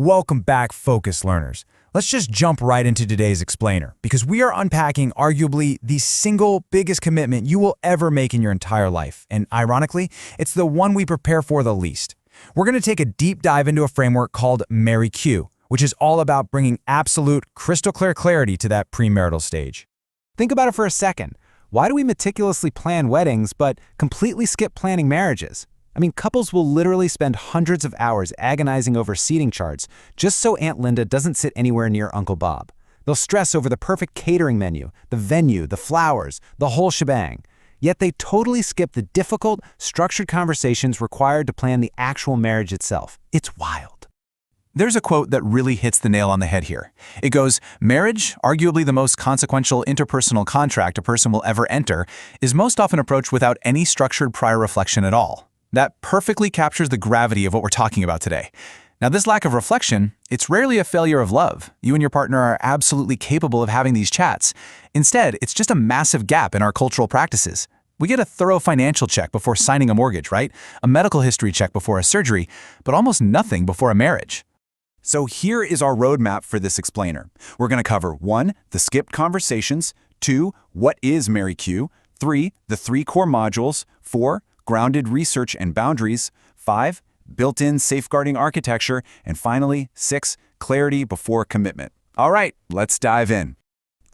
Welcome back, focused learners. Let's just jump right into today's explainer, because we are unpacking arguably the single biggest commitment you will ever make in your entire life. And ironically, it's the one we prepare for the least. We're going to take a deep dive into a framework called MarryQ, which is all about bringing absolute, crystal clear clarity to that premarital stage. Think about it for a second. Why do we meticulously plan weddings but completely skip planning marriages? I mean, couples will literally spend hundreds of hours agonizing over seating charts just so Aunt Linda doesn't sit anywhere near Uncle Bob. They'll stress over the perfect catering menu, the venue, the flowers, the whole shebang. Yet they totally skip the difficult, structured conversations required to plan the actual marriage itself. It's wild. There's a quote that really hits the nail on the head here. It goes, "Marriage, arguably the most consequential interpersonal contract a person will ever enter, is most often approached without any structured prior reflection at all." That perfectly captures the gravity of what we're talking about today. Now, this lack of reflection, it's rarely a failure of love. You and your partner are absolutely capable of having these chats. Instead, it's just a massive gap in our cultural practices. We get a thorough financial check before signing a mortgage, right? A medical history check before a surgery, but almost nothing before a marriage. So here is our roadmap for this explainer. We're going to cover 1. The skipped conversations, 2. What is MarryQ, 3. The 3 core modules, 4. Grounded research and boundaries, 5. Built-in safeguarding architecture, and finally, 6. Clarity before commitment. All right, let's dive in.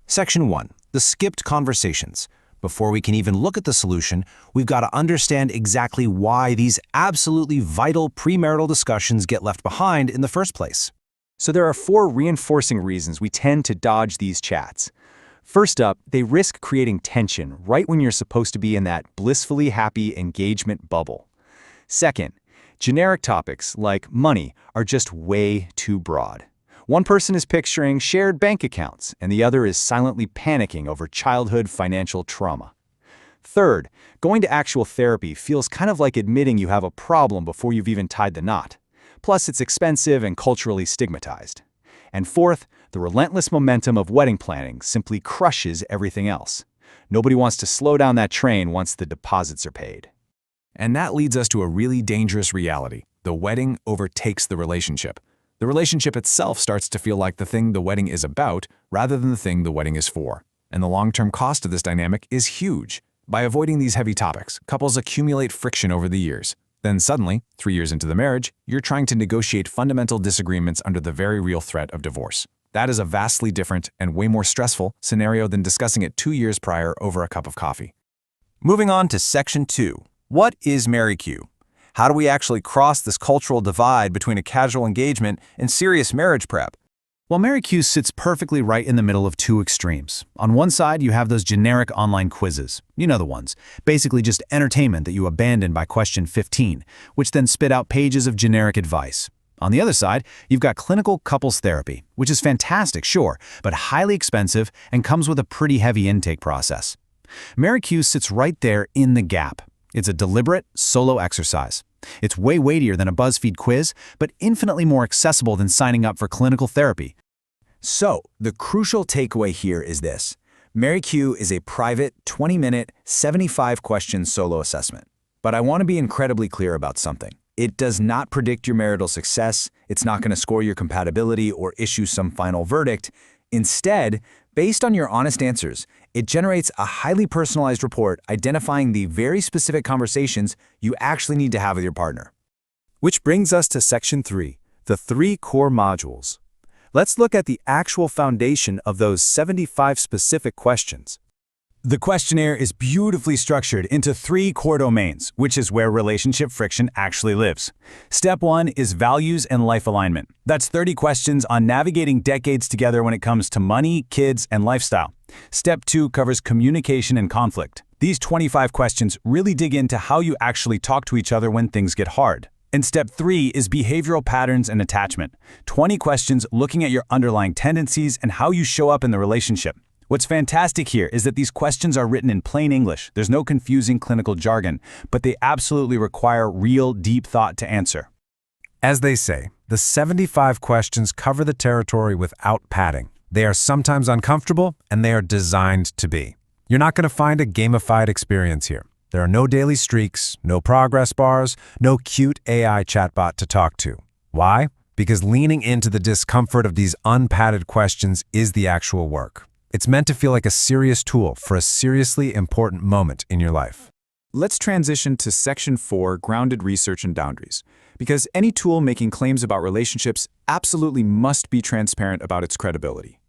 Section 1. The skipped conversations. Before we can even look at the solution, we've got to understand exactly why these absolutely vital premarital discussions get left behind in the first place. So there are 4 reinforcing reasons we tend to dodge these chats. First up, they risk creating tension right when you're supposed to be in that blissfully happy engagement bubble. Second, generic topics like money are just way too broad. One person is picturing shared bank accounts, and the other is silently panicking over childhood financial trauma. Third, going to actual therapy feels kind of like admitting you have a problem before you've even tied the knot. Plus, it's expensive and culturally stigmatized. And fourth, the relentless momentum of wedding planning simply crushes everything else. Nobody wants to slow down that train once the deposits are paid. And that leads us to a really dangerous reality. The wedding overtakes the relationship. The relationship itself starts to feel like the thing the wedding is about rather than the thing the wedding is for. And the long-term cost of this dynamic is huge. By avoiding these heavy topics, couples accumulate friction over the years. Then suddenly, 3 years into the marriage, you're trying to negotiate fundamental disagreements under the very real threat of divorce. That is a vastly different and way more stressful scenario than discussing it 2 years prior over a cup of coffee. Moving on to Section 2. What is MarryQ? How do we actually cross this cultural divide between a casual engagement and serious marriage prep? Well, MarryQ sits perfectly right in the middle of 2 extremes. On one side, you have those generic online quizzes. You know the ones. Basically just entertainment that you abandon by question 15, which then spit out pages of generic advice. On the other side, you've got clinical couples therapy, which is fantastic, sure, but highly expensive and comes with a pretty heavy intake process. MarryQ sits right there in the gap. It's a deliberate, solo exercise. It's way weightier than a BuzzFeed quiz, but infinitely more accessible than signing up for clinical therapy. So, the crucial takeaway here is this. MarryQ is a private, 20-minute, 75-question solo assessment. But I want to be incredibly clear about something. It does not predict your marital success. It's not going to score your compatibility or issue some final verdict. Instead, based on your honest answers, it generates a highly personalized report identifying the very specific conversations you actually need to have with your partner. Which brings us to Section 3, the 3 core modules. Let's look at the actual foundation of those 75 specific questions. The questionnaire is beautifully structured into 3 core domains, which is where relationship friction actually lives. Step 1 is values and life alignment. That's 30 questions on navigating decades together when it comes to money, kids, and lifestyle. Step 2 covers communication and conflict. These 25 questions really dig into how you actually talk to each other when things get hard. And step 3 is behavioral patterns and attachment. 20 questions looking at your underlying tendencies and how you show up in the relationship. What's fantastic here is that these questions are written in plain English. There's no confusing clinical jargon, but they absolutely require real, deep thought to answer. As they say, the 75 questions cover the territory without padding. They are sometimes uncomfortable, and they are designed to be. You're not going to find a gamified experience here. There are no daily streaks, no progress bars, no cute AI chatbot to talk to. Why? because leaning into the discomfort of these unpadded questions is the actual work. It's meant to feel like a serious tool for a seriously important moment in your life. Let's transition to Section 4, Grounded Research and Boundaries. Because any tool making claims about relationships absolutely must be transparent about its credibility.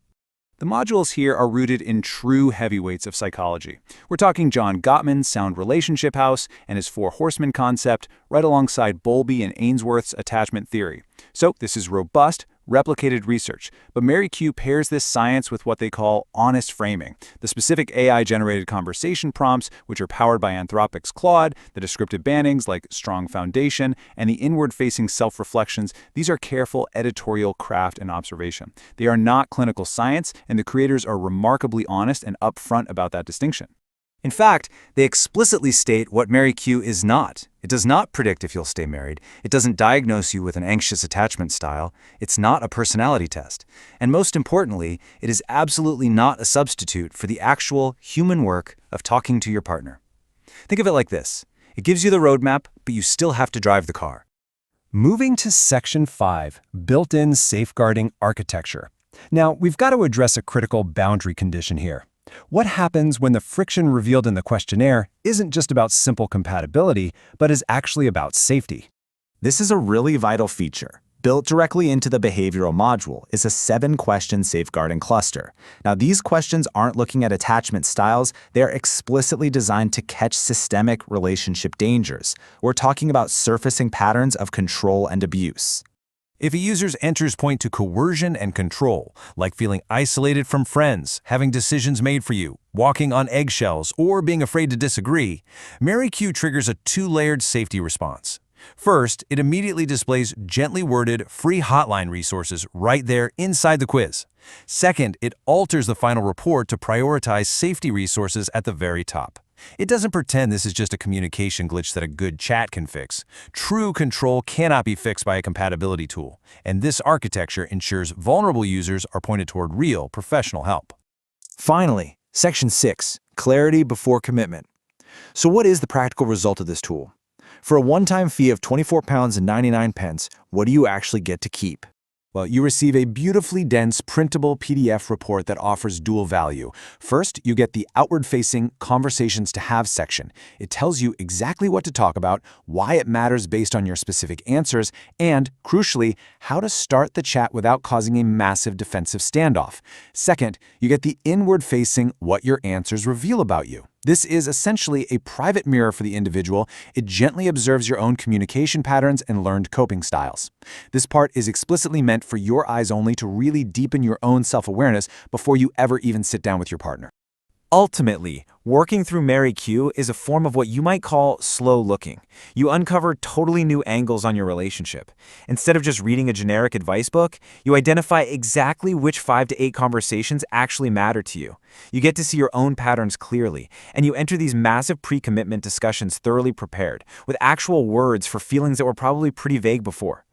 The modules here are rooted in true heavyweights of psychology. We're talking John Gottman's Sound Relationship House and his Four Horsemen concept, right alongside Bowlby and Ainsworth's attachment theory. So this is robust, replicated research, but MarryQ pairs this science with what they call honest framing, the specific AI-generated conversation prompts, which are powered by Anthropic's Claude, the descriptive bandings like strong foundation, and the inward-facing self-reflections. These are careful editorial craft and observation. They are not clinical science, and the creators are remarkably honest and upfront about that distinction. In fact, they explicitly state what MarryQ is not. It does not predict if you'll stay married. It doesn't diagnose you with an anxious attachment style. It's not a personality test. And most importantly, it is absolutely not a substitute for the actual human work of talking to your partner. Think of it like this. It gives you the roadmap, but you still have to drive the car. Moving to Section 5, Built-in Safeguarding Architecture. Now, we've got to address a critical boundary condition here. What happens when the friction revealed in the questionnaire isn't just about simple compatibility, but is actually about safety? This is a really vital feature. Built directly into the behavioral module is a 7-question safeguarding cluster. Now, these questions aren't looking at attachment styles. They're explicitly designed to catch systemic relationship dangers. We're talking about surfacing patterns of control and abuse. If a user's enters point to coercion and control, like feeling isolated from friends, having decisions made for you, walking on eggshells, or being afraid to disagree, MarryQ triggers a 2-layered safety response. First, it immediately displays gently worded, free hotline resources right there inside the quiz. Second, it alters the final report to prioritize safety resources at the very top. It doesn't pretend this is just a communication glitch that a good chat can fix. True control cannot be fixed by a compatibility tool, and this architecture ensures vulnerable users are pointed toward real professional help. Finally, Section 6, Clarity Before Commitment. So what is the practical result of this tool? For a one-time fee of £24.99, what do you actually get to keep? Well, you receive a beautifully dense printable PDF report that offers dual value. First, you get the outward-facing Conversations to Have section. It tells you exactly what to talk about, why it matters based on your specific answers, and, crucially, how to start the chat without causing a massive defensive standoff. Second, you get the inward-facing What Your Answers Reveal About You. This is essentially a private mirror for the individual. It gently observes your own communication patterns and learned coping styles. This part is explicitly meant for your eyes only to really deepen your own self-awareness before you ever even sit down with your partner. Ultimately, working through MarryQ is a form of what you might call slow looking. You uncover totally new angles on your relationship. Instead of just reading a generic advice book, you identify exactly which 5 to 8 conversations actually matter to you. You get to see your own patterns clearly, and you enter these massive pre-commitment discussions thoroughly prepared, with actual words for feelings that were probably pretty vague before.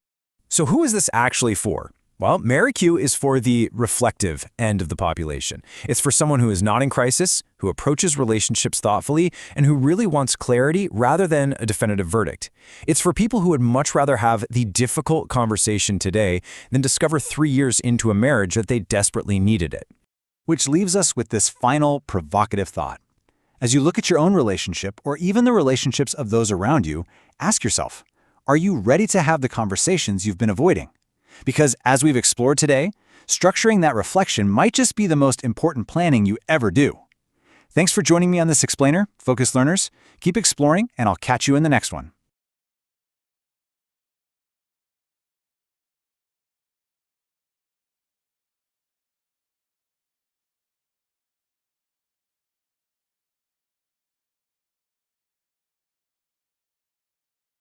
So who is this actually for? Well, MarryQ is for the reflective end of the population. It's for someone who is not in crisis, who approaches relationships thoughtfully, and who really wants clarity rather than a definitive verdict. It's for people who would much rather have the difficult conversation today than discover 3 years into a marriage that they desperately needed it. Which leaves us with this final provocative thought. As you look at your own relationship, or even the relationships of those around you, ask yourself, are you ready to have the conversations you've been avoiding? Because as we've explored today, structuring that reflection might just be the most important planning you ever do. Thanks for joining me on this explainer, focused learners. Keep exploring, and I'll catch you in the next one.